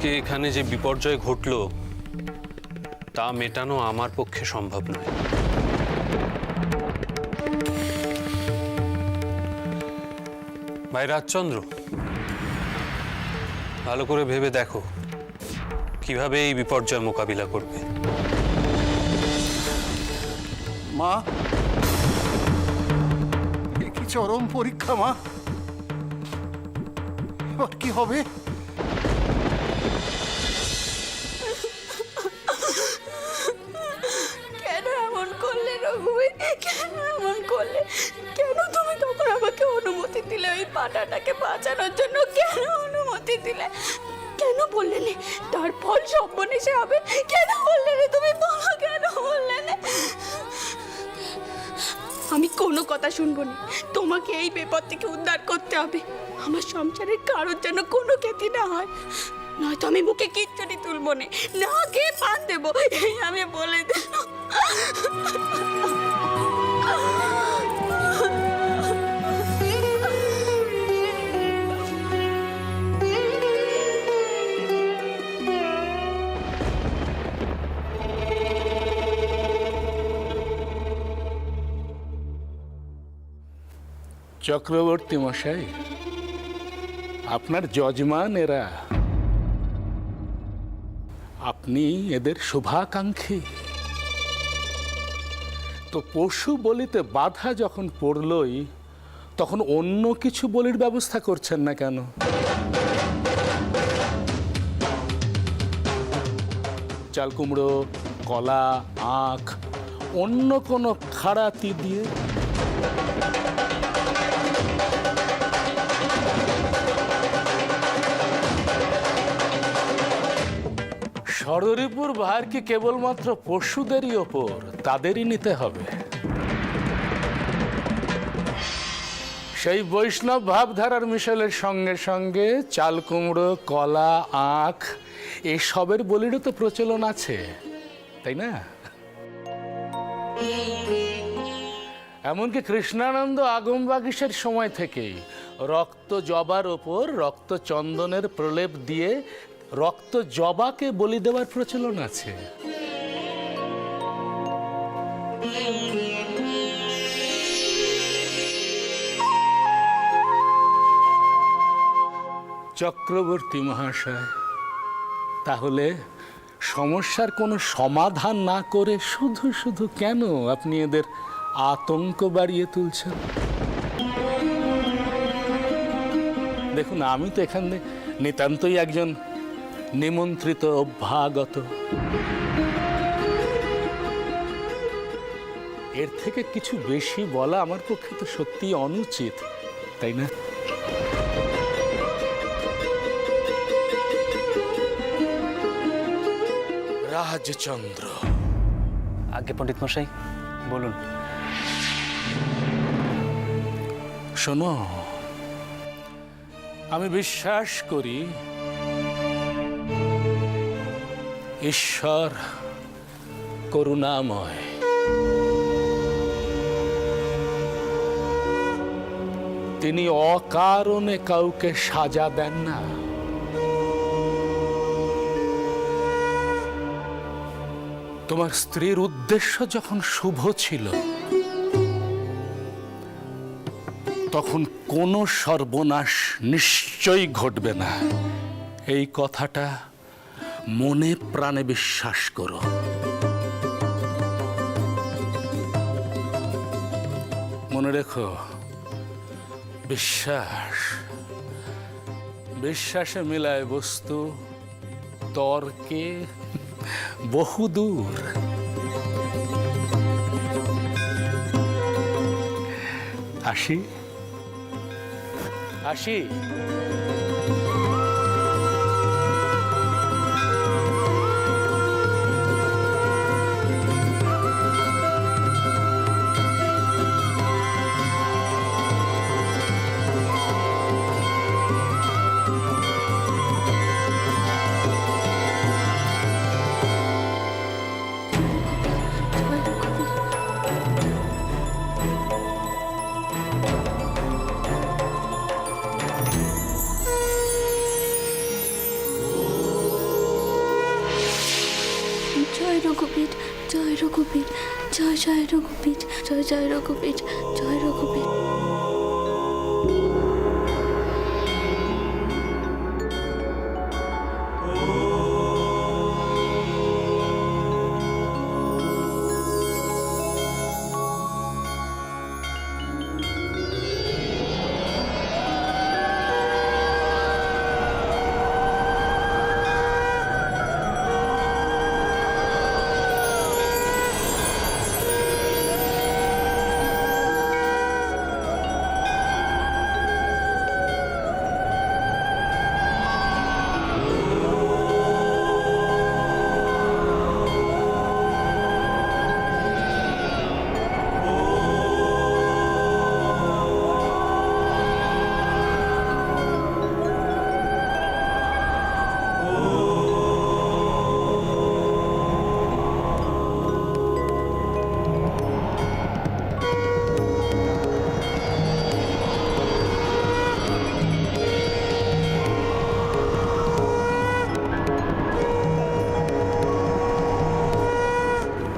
আজকে এখানে যে বিপর্যয় ঘটল তা মেটানো আমার পক্ষে সম্ভব নয়। ভাই রাজচন্দ্র, ভালো করে ভেবে দেখো কিভাবে এই বিপর্যয় মোকাবিলা করবে। মা, এ কি চরম পরীক্ষা মা। এবার কি হবে? কেন এমন করলে রঘুবীর? কেন এমন করলে? কেন তুমি তখন আমাকে অনুমতি দিলে ওই পাটাটাকে বাঁচানোর জন্য? কেন অনুমতি দিলে? কেন বললে না তার ফল সর্বনেশে হবে? কেন বললে না তুমি? বলো কেন বললে না? আমি কোনো কথা শুনবো না। তোমাকে এই বিপদ থেকে উদ্ধার করতে হবে। আমার সংসারের কারোর যেন কোনো ক্ষতি না হয়, নয়তো আমি মুখে কিচ্ছুটি তুলবো না, না খেয়ে পান দেবো, এই আমি বলে দিলাম। চক্রবর্তী মশাই, আপনার যজমান এরা, আপনি এদের শুভাকাঙ্ক্ষী। তো পশু বলিতে বাধা যখন পড়লই, তখন অন্য কিছু বলির ব্যবস্থা করছেন না কেন? চাল কুমড়ো, কলা, আখ, অন্য কোনো খাড়াতি দিয়ে? ষড়রিপুর ভার কি কেবলমাত্র পশুদেরই ওপর? তাদেরই নিতে হবে। সেই বৈষ্ণব ভাবধারার মিশেলের সঙ্গে সঙ্গে চাল কুমড়ো, কলা, আখ এসবের বলিরও তো প্রচলন আছে, তাই না? এমনকি কৃষ্ণানন্দ আগমবাগীশের সময় থেকেই রক্ত জবার ওপর রক্ত চন্দনের প্রলেপ দিয়ে রক্ত জবাকে বলি দেওয়ার প্রচলন আছে। চক্রবর্তী মহাশয়, তাহলে সমস্যার কোনো সমাধান না করে শুধু শুধু কেন আপনি এদের আতঙ্ক বাড়িয়ে তুলছেন? দেখুন, আমি তো এখানে নিতান্তই একজন নিমন্ত্রিত অভ্যাগত। এর থেকে কিছু বেশি বলা আমার পক্ষে তো সত্যি অনুচিত, তাই না? রাজচন্দ্র। আগে পণ্ডিত মশাই বলুন। শোনো, আমি বিশ্বাস করি ঈশ্বর করুণাময়। তিনি অকারণে কাউকে সাজা দেন না। তোমার স্ত্রীর উদ্দেশ্য যখন শুভ ছিল, তখন কোনো সর্বনাশ নিশ্চয়ই ঘটবে না। এই কথাটা মনে প্রাণে বিশ্বাস করো। মনে রেখো, বিশ্বাস বিশ্বাসে মিলায় বস্তু, তর্কে বহুদূর। আসি আসি। জয় জয় রঘুবীর, জয় জয় রঘুবীর, জয় রঘুবীর।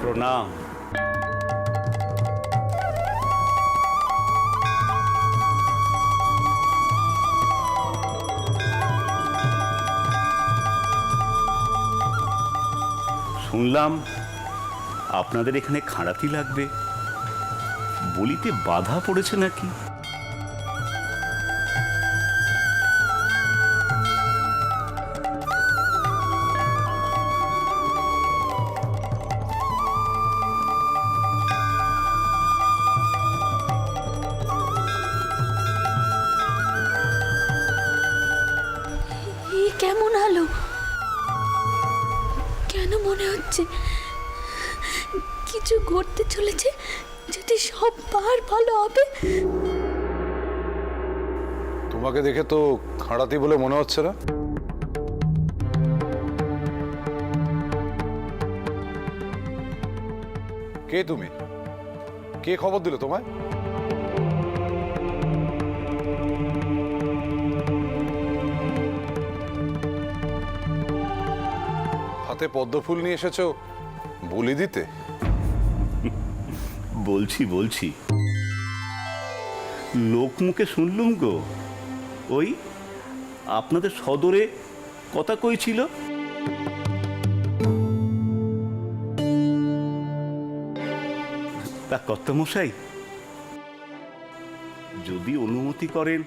প্রণাম। শুনলাম আপনাদের এখানে খাঁড়াতি লাগবে, বলিতে বাধা পড়েছে নাকি? কেমন আলো, কেন মনে হচ্ছে কিছু ঘটতে চলেছে, যদি সব বার ভালো হবে। তোমাকে দেখে তো খাঁড়াতি বলে মনে হচ্ছে না। কে তুমি? কে খবর দিল তোমায়? হাতে পদ্মফুল নিয়ে এসেছো বলি দিতে? বলছি লোকমুখে শুনলুম গো, ওই আপনাদের সদরে কথা কইছিল। তা কর্তামশাই, যদি অনুমতি করেন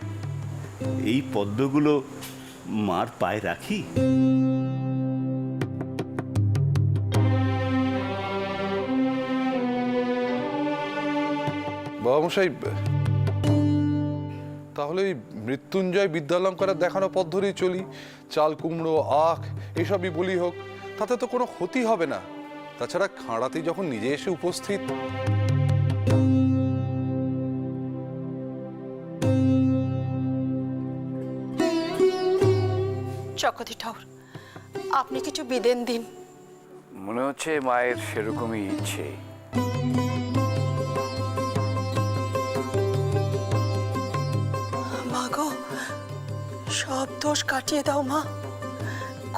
এই পদ্মগুলো মার পায়ে রাখি। বাবামশাই, তাহলে এই মৃত্যুঞ্জয় বিদ্যালঙ্কারের দেখানো পথ ধরেই চলি। চাল কুমড়ো আখ এসবই বলি হোক, তাতে তো কোনো ক্ষতি হবে না। তাছাড়া খাঁড়াতি যখন নিজে এসে উপস্থিত। চকতি ঠাকুর, আপনি কিছু বিদেন দিন। মনে হচ্ছে মায়ের সেরকমই ইচ্ছে। মা গো, সব দোষ কাটিয়ে দাও মা,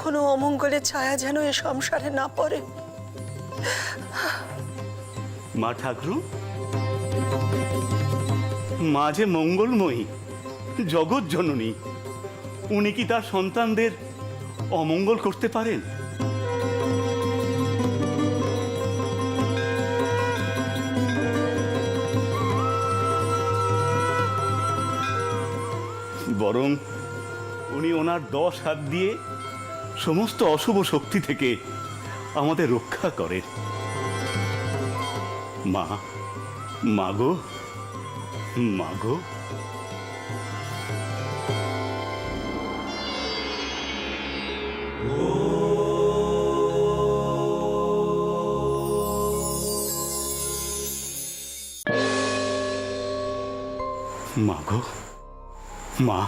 কোনো অমঙ্গলের ছায়া যেন এ সংসারে না পড়ে। মা ঠাকুর, মা যে মঙ্গলময়ী, জগৎ জননী, উনি কি তার সন্তানদের অমঙ্গল করতে পারেন? বরং উনি ওনার 10 হাত দিয়ে সমস্ত অশুভ শক্তি থেকে আমাদের রক্ষা করেন। মা, মাগো, মাগো। মাগো, মা,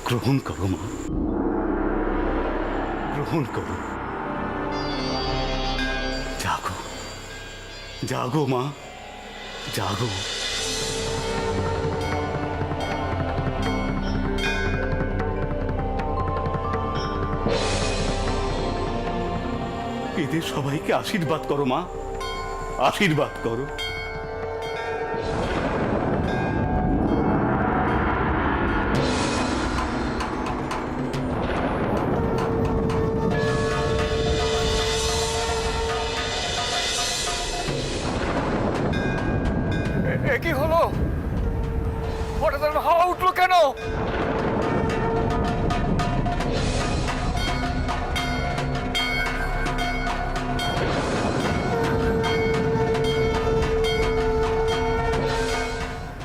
গ্রহণ করো মা, গ্রহণ করো। জাগো, জাগো মা, জাগো। এদের সবাইকে আশীর্বাদ করো মা, আশীর্বাদ করো। কি হলো? হঠাৎ এরকম হাওয়া উঠলো কেন?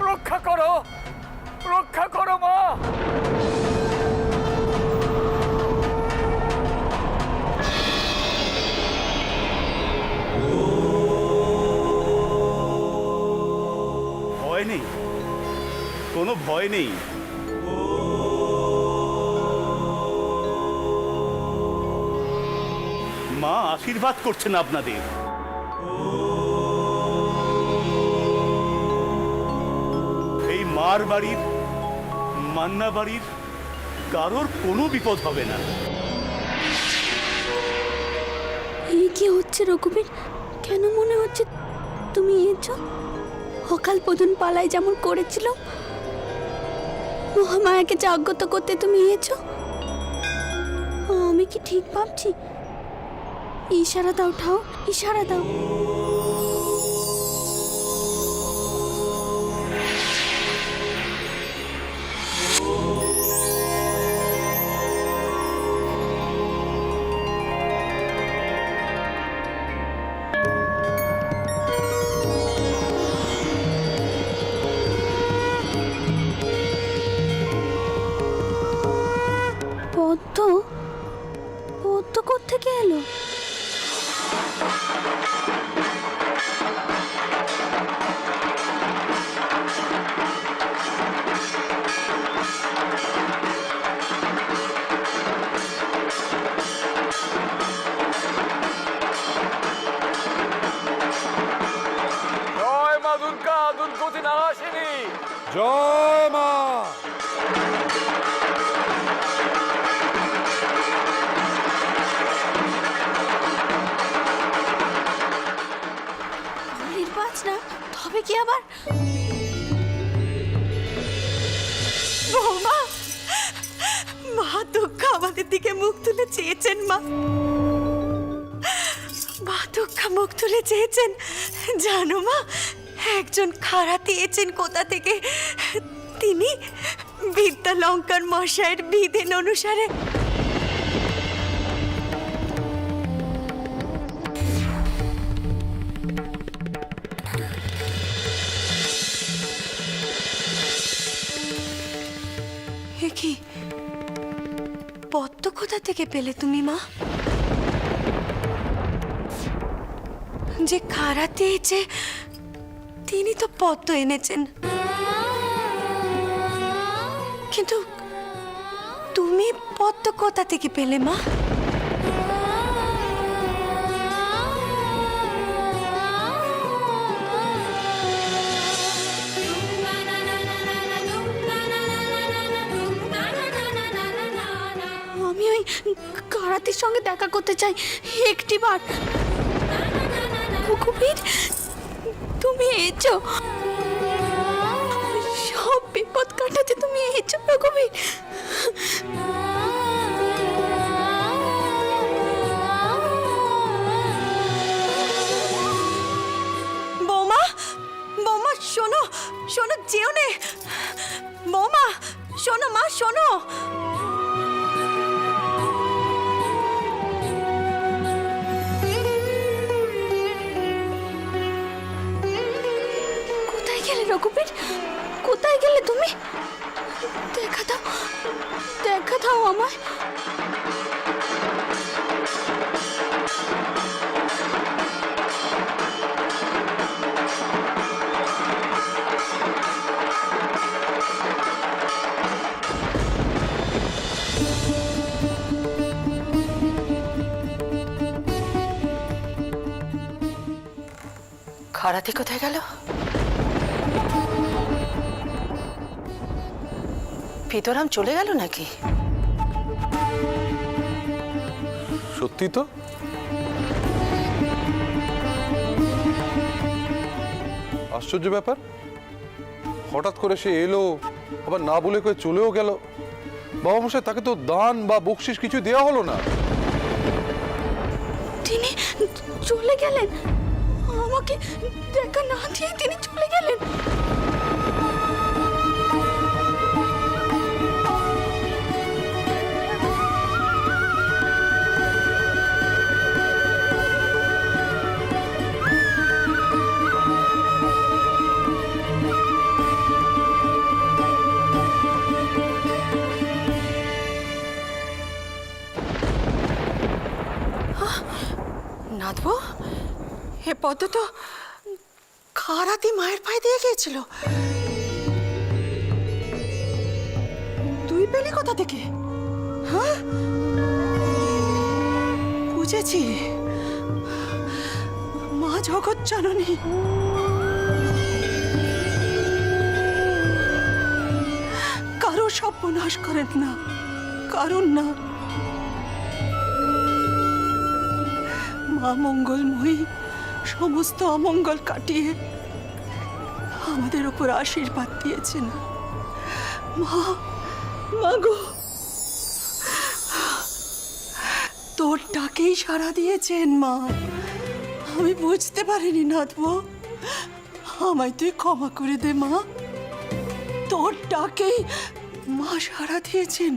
রক্ষা করো, রক্ষা করো মা। ভয় নেই, কোনো ভয় নেই। মা আশীর্বাদ করছেন আপনাদের। এই মার বাড়ির, মান্না বাড়ির কারোর কোনো বিপদ হবে না। এই কি হচ্ছে রঘুবীর? কেন মনে হচ্ছে তুমি এসো? অকাল বোধন পালায় যেমন করেছিল, মহামায়াকে জাগ্রত করতে তুমি এসো। আমি কি ঠিক ভাবছি? ইশারা দাও ঠাও, ইশারা দাও। পদ্ম, পদ্ম কোত্থেকে এলো? জয় মা দুর্গা, দুর্গতি নারাসিনী। জয় মা। নির্বাচ না, তবে কি আবার? বৌমা, মা দুর্গা আমাদের দিকে মুখ তুলে চেয়েছেন। মা দুর্গা মুখ তুলে চেয়েছেন। জানো মা, একজন খারাতি এসেছেন কোথা থেকে। তিনি বিদ্যালঙ্কার মশাইয়ের বিধান অনুসারে কি পদ্ম কোথা থেকে পেলে তুমি মা? যে খারাতে এসে তিনি তো পদ্ম এনেছেন, কিন্তু তুমি পদ্ম কোথা থেকে পেলে মা? আমি ওই কারাতির সঙ্গে দেখা করতে চাই একটিবার। রঘুবীর, তুমি এসো, সব বিপদ কাটাতে তুমি এসো রঘুবীর। বৌমা, বৌমা শোনো, শোনো, যেও নে। বৌমা শোনো, মা শোনো। কোথায় গেলে রঘুবীর? কোথায় গেলে তুমি? দেখা দাও, দেখা দাও আমায়। খারাতি কোথায় গেল? পিতরাম চলে গেল নাকি? সত্যি তো? আশ্চর্য ব্যাপার, হঠাৎ করে সে এলো, আবার না বলে কয়ে চলেও গেল। বাবা মশাই, তাকে তো দান বা বকশিস কিছু দেওয়া হলো না। তিনি চলে গেলেন, আমাকে দেখা না দিয়ে তিনি চলে গেলেন। নাথবো, এ পদ্ম তো খারাতি মায়ের পায়ে দিয়ে গিয়েছিল। তুই পেলি কোথা থেকে? হ্যাঁ, বুঝেছি, মা জগৎ জননী। কারো সর্বনাশ করেন না, কারণ না। মা মঙ্গলময়ী সমস্ত অমঙ্গল কাটিয়ে আমাদের উপর আশীর্বাদ দিয়েছেন। মা, মাগো, তোর ডাকেই সাড়া দিয়েছেন মা। আমি বুঝতে পারিনি নাথবো, আমায় তুই ক্ষমা করে দে মা। তোর ডাকেই মা সাড়া দিয়েছেন।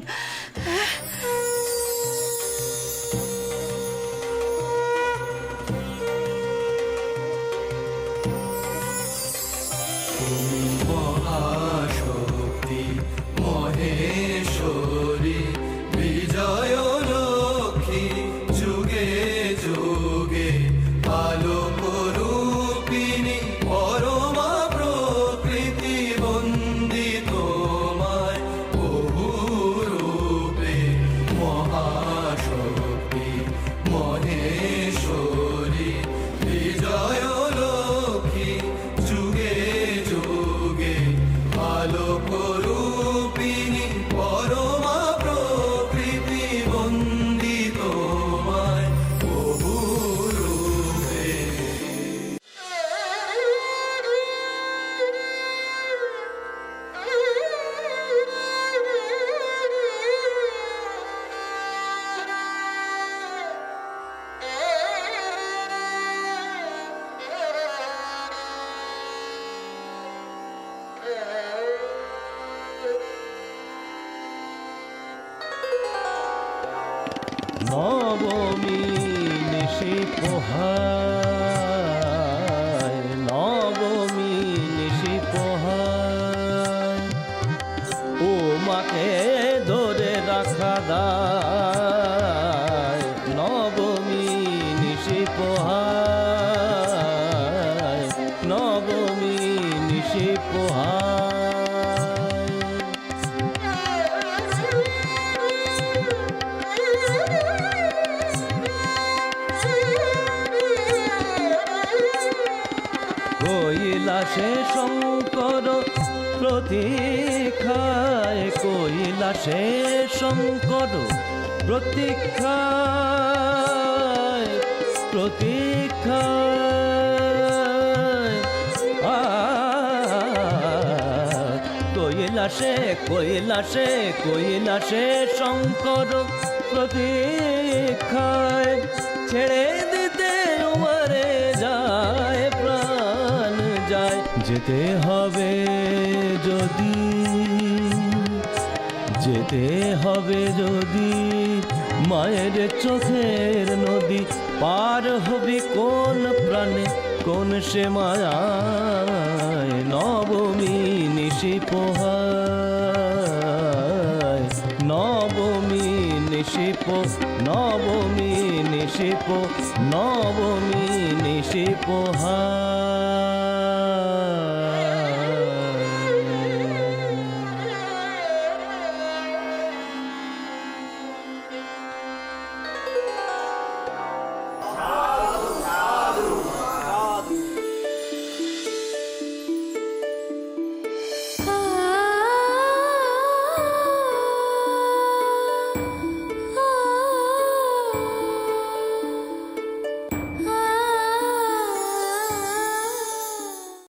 নবমী নিশি পোহায়, নবমী নিশি পোহায়, ও মাকে ধরে রাখা দায়। নবমী নিশি পোহায়, নবমী নিশি পোহায়। কৈলাসে শঙ্কর প্রতীক্ষায়, কৈলাসে শঙ্কর প্রতীক্ষায়, প্রতীক্ষায়। কৈলাসে কৈলাসে কৈলাসে শঙ্কর প্রতীক্ষায়, ছেড়ে দিতে উমারে যায় প্রাণ যায়। যেতে হবে যদি, যেতে হবে যদি, মায়ের চোখের নদী পার হবি কোন প্রাণে, কোন সে মায়ায়। নবমী নিশি পোহায়, নবমী নিশি পো, নবমী নিশি পো, নবমী নিশি পোহায়।